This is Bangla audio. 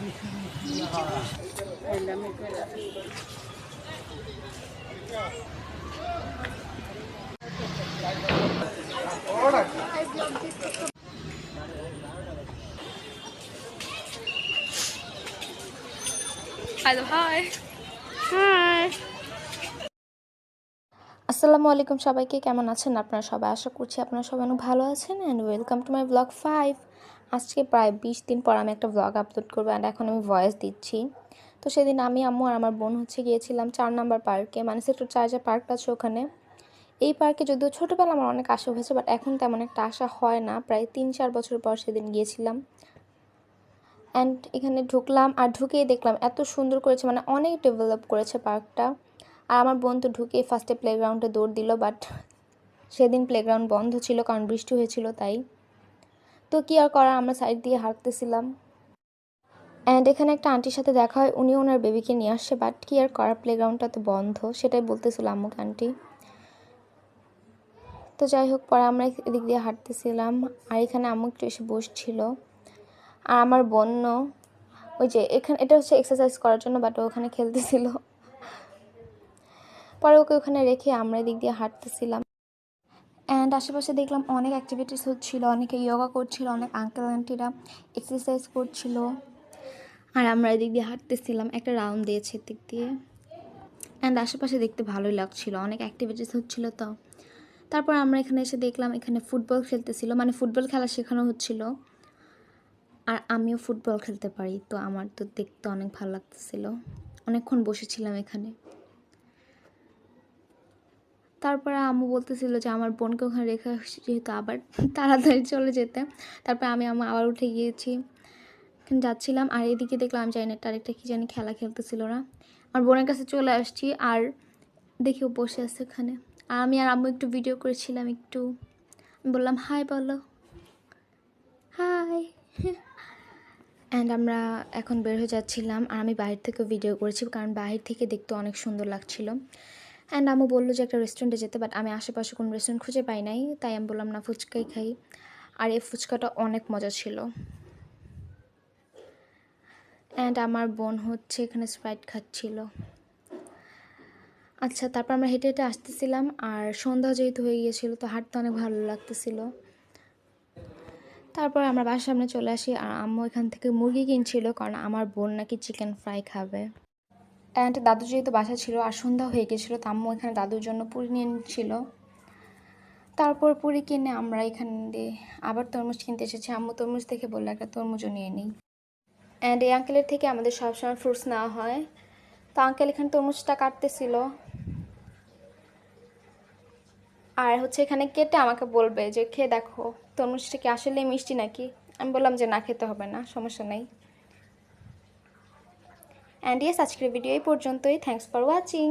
Hello, high. হাই, আসসালামু আলাইকুম। সবাইকে কেমন আছেন আপনারা সবাই? আশা করছি আপনারা সবাই অনেক ভালো আছেন। And welcome to my blog 5। আজকে প্রায় 20 দিন পর আমি একটা ব্লগ আপলোড করবো, অ্যান্ড এখন আমি ভয়েস দিচ্ছি। তো সেদিন আমি, আম্মু আর আমার বোন গিয়েছিলাম 4 নম্বর পার্কে, মানে সেক্টর 4 যে পার্কটা আছে ওখানে। এই পার্কে যদিও ছোটোবেলা আমার অনেক আসা হয়েছে, বাট এখন তেমন একটা আসা হয় না। প্রায় 3-4 বছর পর সেদিন গিয়েছিলাম। অ্যান্ড এখানে ঢুকলাম, আর ঢুকেই দেখলাম এত সুন্দর করেছে, মানে অনেক ডেভেলপ করেছে পার্কটা। আর আমার বোন তো ঢুকে ফার্স্টে প্লেগ্রাউন্ডে দৌড় দিল, বাট সেদিন প্লেগ্রাউন্ড বন্ধ ছিল কারণ বৃষ্টি হয়েছিল তাই। তো কী আর করার, আমরা সাইড দিয়ে হাঁটতেছিলাম। অ্যান্ড এখানে একটা আন্টির সাথে দেখা হয়, উনি ওনার বেবিকে নিয়ে আসছে, বাট কী আর করার, প্লেগ্রাউন্ডটা তো বন্ধ, সেটাই বলতেছিল আম্মুকে আন্টি। তো যাই হোক, পরে আমরা এদিক দিয়ে হাঁটতেছিলাম, আর এখানে আম্মু একটু এসে বসছিল। আর আমার বোন ওই যে এখানে, এটা হচ্ছে এক্সারসাইজ করার জন্য, বাট ওখানে খেলতেছিল। পরে ওকে ওখানে রেখে আমরা এদিক দিয়ে হাঁটতেছিলাম। অ্যান্ড আশেপাশে দেখলাম অনেক অ্যাক্টিভিটিস হচ্ছিল, অনেকে ইয়োগা করছিল, অনেক আঙ্কেল আন্টিরা এক্সারসাইজ করছিল। আর আমরা এদিক দিয়ে হাঁটতেছিলাম, একটা রাউন্ড দিয়েছে এদিক দিয়ে। অ্যান্ড আশেপাশে দেখতে ভালোই লাগছিল, অনেক অ্যাক্টিভিটিস হচ্ছিল। তো তারপর আমরা এখানে এসে দেখলাম এখানে ফুটবল খেলতেছিল, মানে ফুটবল খেলা শেখানো হচ্ছিল। আর আমিও ফুটবল খেলতে পারি, তো আমার তো দেখতে অনেক ভালো লাগতেছিল। অনেকক্ষণ বসেছিলাম এখানে। তারপরে আম্মু বলতেছিল যে আমার বোনকে ওখানে রেখে যেহেতু আবার তাড়াতাড়ি চলে যেতে। তারপরে আমি আবার উঠে গিয়েছি, যাচ্ছিলাম। আর এদিকে দেখলাম, আমি জানি না আরেকটা কী জানি খেলা খেলতেছিল না। আমার বোনের কাছে চলে আসছি, আর দেখি ও বসে আছে ওখানে। আর আমি আর আম্মু একটু ভিডিও করেছিলাম, একটু বললাম হাই বলো, হাই। অ্যান্ড আমরা এখন বের হয়ে যাচ্ছিলাম, আর আমি বাইরে থেকে ভিডিও করেছি কারণ বাইরে থেকে দেখতে অনেক সুন্দর লাগছিল। অ্যান্ড আম্মু বললো যে একটা রেস্টুরেন্টে যেতে, বাট আমি আশেপাশে কোনো রেস্টুরেন্ট খুঁজে পাই নাই, তাই আমি বললাম না, ফুচকাই খাই। আর এই ফুচকাটা অনেক মজা ছিল। অ্যান্ড আমার বোন এখানে স্প্রাইট খাচ্ছিল। আচ্ছা, তারপর আমরা হেঁটে হেঁটে আসতেছিলাম, আর সন্ধ্যা যেহেতু হয়ে গিয়েছিলো, তো হাঁটতে অনেক ভালো লাগতেছিল। তারপর আমরা বাসার সামনে চলে আসি, আর আম্মু এখান থেকে মুরগি কিনছিল, কারণ আমার বোন নাকি চিকেন ফ্রাই খাবে। অ্যান্ড দাদু যেহেতু বাসা ছিল আর সন্ধ্যা হয়ে গেছিলো, তো আম্মু এখানে দাদুর জন্য পুরি নিয়ে নিচ্ছিল। তারপর পুরি কিনে আমরা এখান দিয়ে আবার তরমুজ কিনতে এসেছি। আম্মু তরমুজ দেখে বললো একটা তরমুজও নিয়ে নিই। অ্যান্ড এই আঙ্কেলের থেকে আমাদের সবসময় ফ্রুটস নেওয়া হয়। তো আঙ্কেল এখানে তরমুজটা কাটতেছিল, আর এখানে কেটে আমাকে বলবে যে খেয়ে দেখো তরমুজটা কি আসলে মিষ্টি নাকি। আমি বললাম যে না, খেতে হবে না, সমস্যা নেই। অ্যান্ড ইয়েস, আজকের ভিডিও এই পর্যন্তই। Thanks for watching.